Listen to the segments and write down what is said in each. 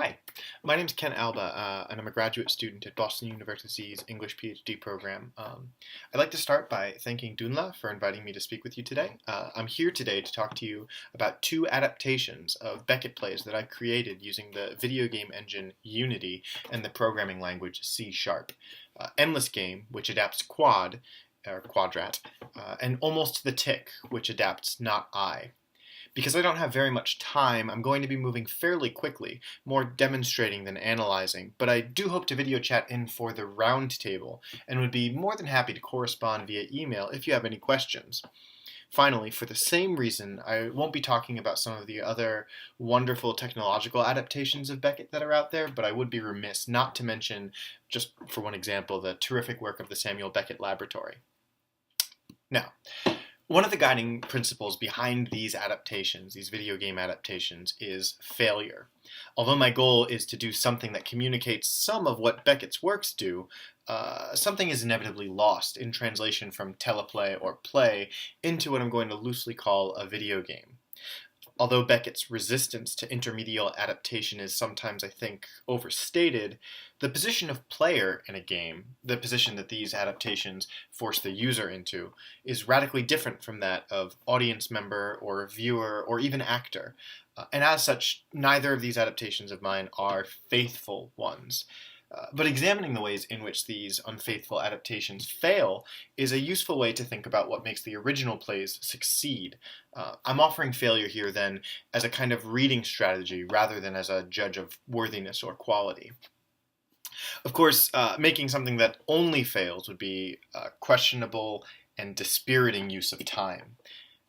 Hi, my name is Ken Alba, and I'm a graduate student at Boston University's English PhD program. I'd like to start by thanking Dunla for inviting me to speak with you today. I'm here today to talk to you about two adaptations of Beckett plays that I created using the video game engine Unity and the programming language C#. Endless Game, which adapts Quad, or Quadrat, and Almost the Tick, which adapts Not I. Because I don't have very much time, I'm going to be moving fairly quickly, more demonstrating than analyzing, but I do hope to video chat in for the roundtable, and would be more than happy to correspond via email if you have any questions. Finally, for the same reason, I won't be talking about some of the other wonderful technological adaptations of Beckett that are out there, but I would be remiss not to mention, just for one example, the terrific work of the Samuel Beckett Laboratory. Now, one of the guiding principles behind these adaptations, these video game adaptations, is failure. Although my goal is to do something that communicates some of what Beckett's works do, something is inevitably lost in translation from teleplay or play into what I'm going to loosely call a video game. Although Beckett's resistance to intermediate adaptation is sometimes, I think, overstated, the position of player in a game, the position that these adaptations force the user into, is radically different from that of audience member or viewer or even actor. And as such, neither of these adaptations of mine are faithful ones. But examining the ways in which these unfaithful adaptations fail is a useful way to think about what makes the original plays succeed. I'm offering failure here, then, as a kind of reading strategy rather than as a judge of worthiness or quality. Of course, making something that only fails would be a questionable and dispiriting use of time.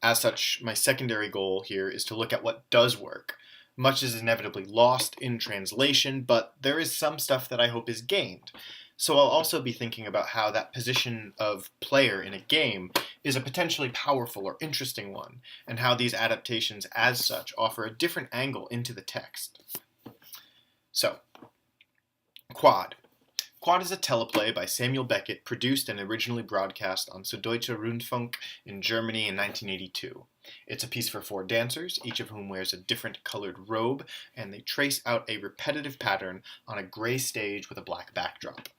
As such, my secondary goal here is to look at what does work. Much is inevitably lost in translation, but there is some stuff that I hope is gained. So I'll also be thinking about how that position of player in a game is a potentially powerful or interesting one, and how these adaptations as such offer a different angle into the text. So, Quad. Quad is a teleplay by Samuel Beckett, produced and originally broadcast on Süddeutscher Rundfunk in Germany in 1982. It's a piece for 4 dancers, each of whom wears a different colored robe, and they trace out a repetitive pattern on a gray stage with a black backdrop.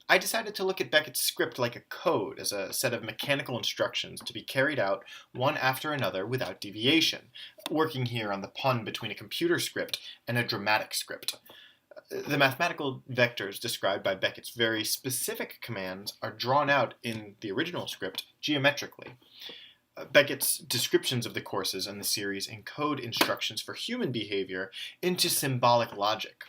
I decided to look at Beckett's script like a code, as a set of mechanical instructions to be carried out one after another without deviation, working here on the pun between a computer script and a dramatic script. The mathematical vectors described by Beckett's very specific commands are drawn out in the original script geometrically. Beckett's descriptions of the courses in the series encode instructions for human behavior into symbolic logic.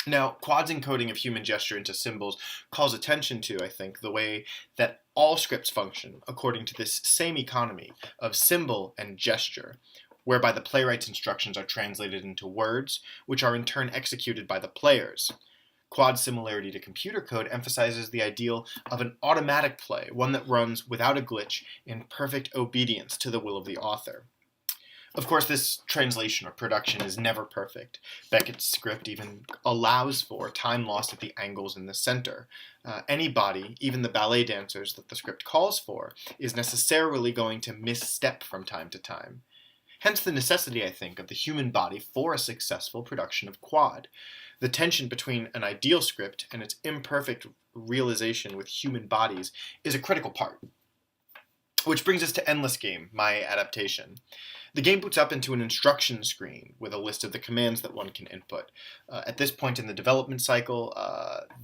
Now, Quad's encoding of human gesture into symbols calls attention to, I think, the way that all scripts function according to this same economy of symbol and gesture, whereby the playwright's instructions are translated into words, which are in turn executed by the players. Quad's similarity to computer code emphasizes the ideal of an automatic play, one that runs without a glitch in perfect obedience to the will of the author. Of course, this translation or production is never perfect. Beckett's script even allows for time lost at the angles in the center. Any body, even the ballet dancers that the script calls for, is necessarily going to misstep from time to time. Hence the necessity, I think, of the human body for a successful production of Quad. The tension between an ideal script and its imperfect realization with human bodies is a critical part. Which brings us to Endless Game, my adaptation. The game boots up into an instruction screen with a list of the commands that one can input. At this point in the development cycle,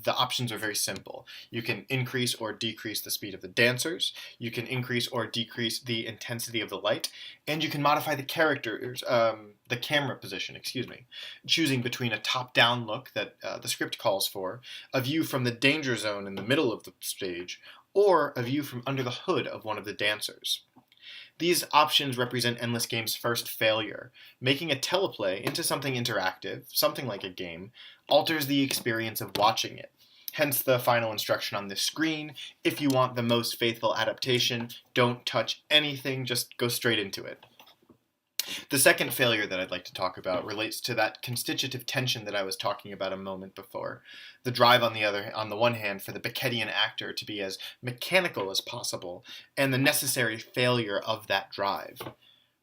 the options are very simple. You can increase or decrease the speed of the dancers, you can increase or decrease the intensity of the light, and you can modify the camera position, choosing between a top-down look that the script calls for, a view from the danger zone in the middle of the stage, or a view from under the hood of one of the dancers. These options represent Endless Game's first failure. Making a teleplay into something interactive, something like a game, alters the experience of watching it. Hence the final instruction on this screen: if you want the most faithful adaptation, don't touch anything, just go straight into it. The second failure that I'd like to talk about relates to that constitutive tension that I was talking about a moment before. The drive, on the one hand, for the Beckettian actor to be as mechanical as possible, and the necessary failure of that drive.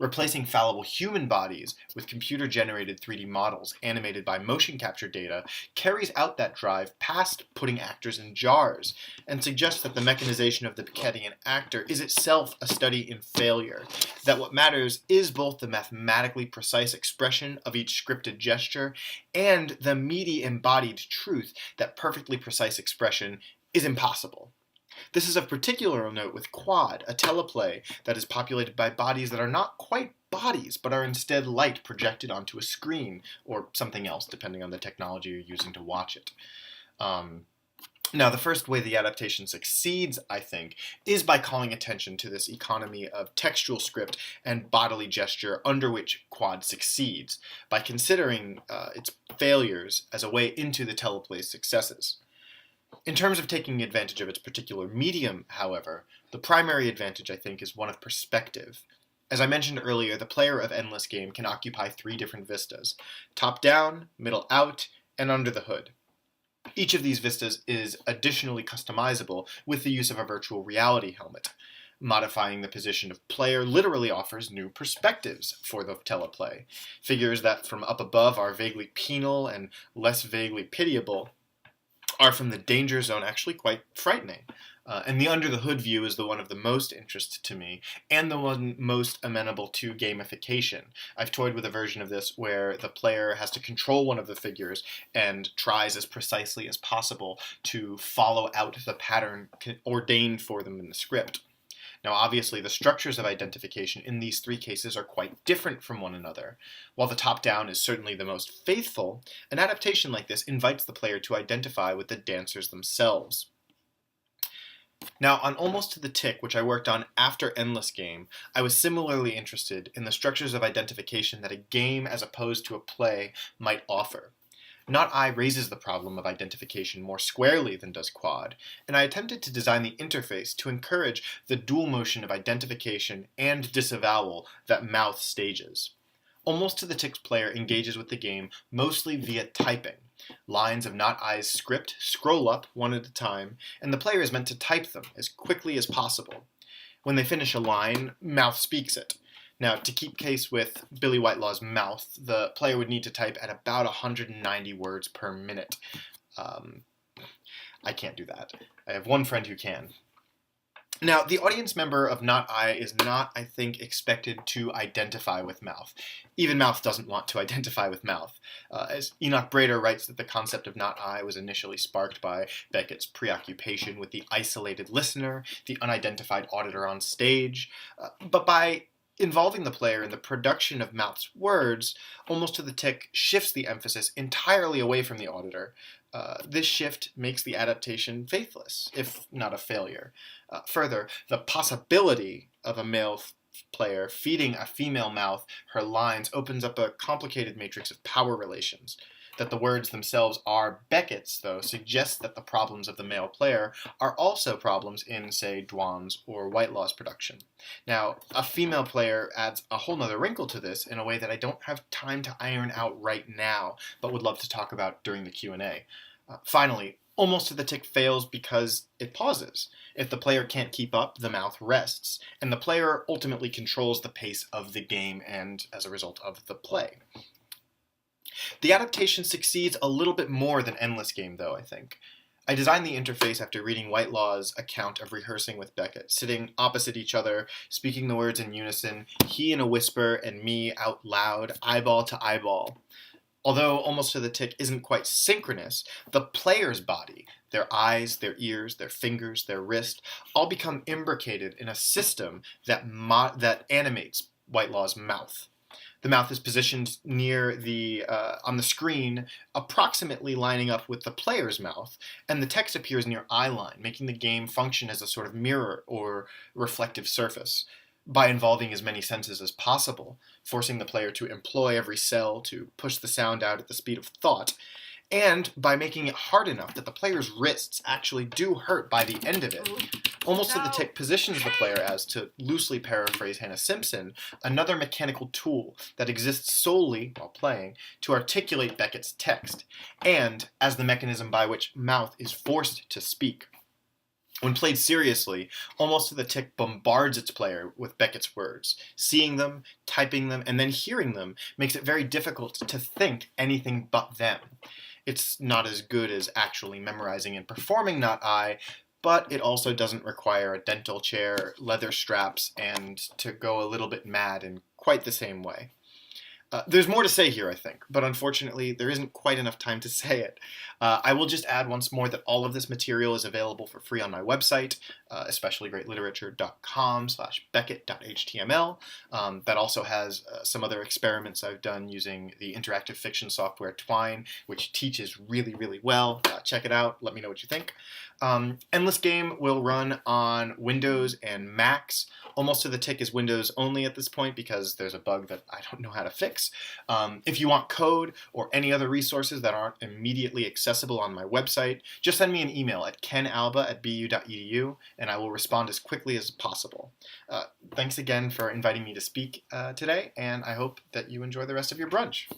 Replacing fallible human bodies with computer-generated 3D models animated by motion capture data carries out that drive past putting actors in jars, and suggests that the mechanization of the Beckettian actor is itself a study in failure, that what matters is both the mathematically precise expression of each scripted gesture and the meaty embodied truth that perfectly precise expression is impossible. This is of particular note with Quad, a teleplay that is populated by bodies that are not quite bodies, but are instead light projected onto a screen, or something else, depending on the technology you're using to watch it. Now, the first way the adaptation succeeds, I think, is by calling attention to this economy of textual script and bodily gesture under which Quad succeeds, by considering its failures as a way into the teleplay's successes. In terms of taking advantage of its particular medium, however, the primary advantage, I think, is one of perspective. As I mentioned earlier, the player of Endless Game can occupy 3 different vistas: top-down, middle-out, and under the hood. Each of these vistas is additionally customizable with the use of a virtual reality helmet. Modifying the position of player literally offers new perspectives for the teleplay. Figures that from up above are vaguely penal and less vaguely pitiable are from the danger zone actually quite frightening. And the under-the-hood view is the one of the most interest to me, and the one most amenable to gamification. I've toyed with a version of this where the player has to control one of the figures and tries as precisely as possible to follow out the pattern ordained for them in the script. Now, obviously, the structures of identification in these 3 cases are quite different from one another. While the top-down is certainly the most faithful, an adaptation like this invites the player to identify with the dancers themselves. Now, on Almost to the Tick, which I worked on after Endless Game, I was similarly interested in the structures of identification that a game as opposed to a play might offer. Not I raises the problem of identification more squarely than does Quad, and I attempted to design the interface to encourage the dual motion of identification and disavowal that Mouth stages. Almost to the Tick's player engages with the game mostly via typing. Lines of Not I's script scroll up one at a time, and the player is meant to type them as quickly as possible. When they finish a line, Mouth speaks it. Now, to keep pace with Billy Whitelaw's Mouth, the player would need to type at about 190 words per minute. I can't do that. I have one friend who can. Now, the audience member of Not I is not, I think, expected to identify with Mouth. Even Mouth doesn't want to identify with Mouth. As Enoch Brader writes that the concept of Not I was initially sparked by Beckett's preoccupation with the isolated listener, the unidentified auditor on stage, but by involving the player in the production of Mouth's words, Almost to the Tick shifts the emphasis entirely away from the auditor. This shift makes the adaptation faithless, if not a failure. Further, the possibility of a male player feeding a female Mouth her lines opens up a complicated matrix of power relations. That the words themselves are Beckett's, though, suggests that the problems of the male player are also problems in, say, Dwan's or Whitelaw's production. Now, a female player adds a whole nother wrinkle to this in a way that I don't have time to iron out right now, but would love to talk about during the Q&A. Finally, Almost to the Tick fails because it pauses. If the player can't keep up, the Mouth rests, and the player ultimately controls the pace of the game and, as a result, of the play. The adaptation succeeds a little bit more than Endless Game, though, I think. I designed the interface after reading Whitelaw's account of rehearsing with Beckett, sitting opposite each other, speaking the words in unison, he in a whisper and me out loud, eyeball to eyeball. Although Almost to the Tick isn't quite synchronous, the player's body, their eyes, their ears, their fingers, their wrist, all become imbricated in a system that animates Whitelaw's mouth. The mouth is positioned near on the screen, approximately lining up with the player's mouth, and the text appears near eye line, making the game function as a sort of mirror or reflective surface. By involving as many senses as possible, forcing the player to employ every cell to push the sound out at the speed of thought, and by making it hard enough that the player's wrists actually do hurt by the end of it. Almost to the Tick positions the player as, to loosely paraphrase Hannah Simpson, another mechanical tool that exists solely, while playing, to articulate Beckett's text, and as the mechanism by which Mouth is forced to speak. When played seriously, Almost to the Tick bombards its player with Beckett's words. Seeing them, typing them, and then hearing them makes it very difficult to think anything but them. It's not as good as actually memorizing and performing Not I, but it also doesn't require a dental chair, leather straps, and to go a little bit mad in quite the same way. There's more to say here, I think, but unfortunately, there isn't quite enough time to say it. I will just add once more that all of this material is available for free on my website, especiallygreatliterature.com/beckett.html. That also has some other experiments I've done using the interactive fiction software Twine, which teaches really, really well. Check it out. Let me know what you think. Endless Game will run on Windows and Macs. Almost to the Tick is Windows only at this point because there's a bug that I don't know how to fix. If you want code or any other resources that aren't immediately accessible on my website, just send me an email at kenalba@bu.edu and I will respond as quickly as possible. Thanks again for inviting me to speak today, and I hope that you enjoy the rest of your brunch.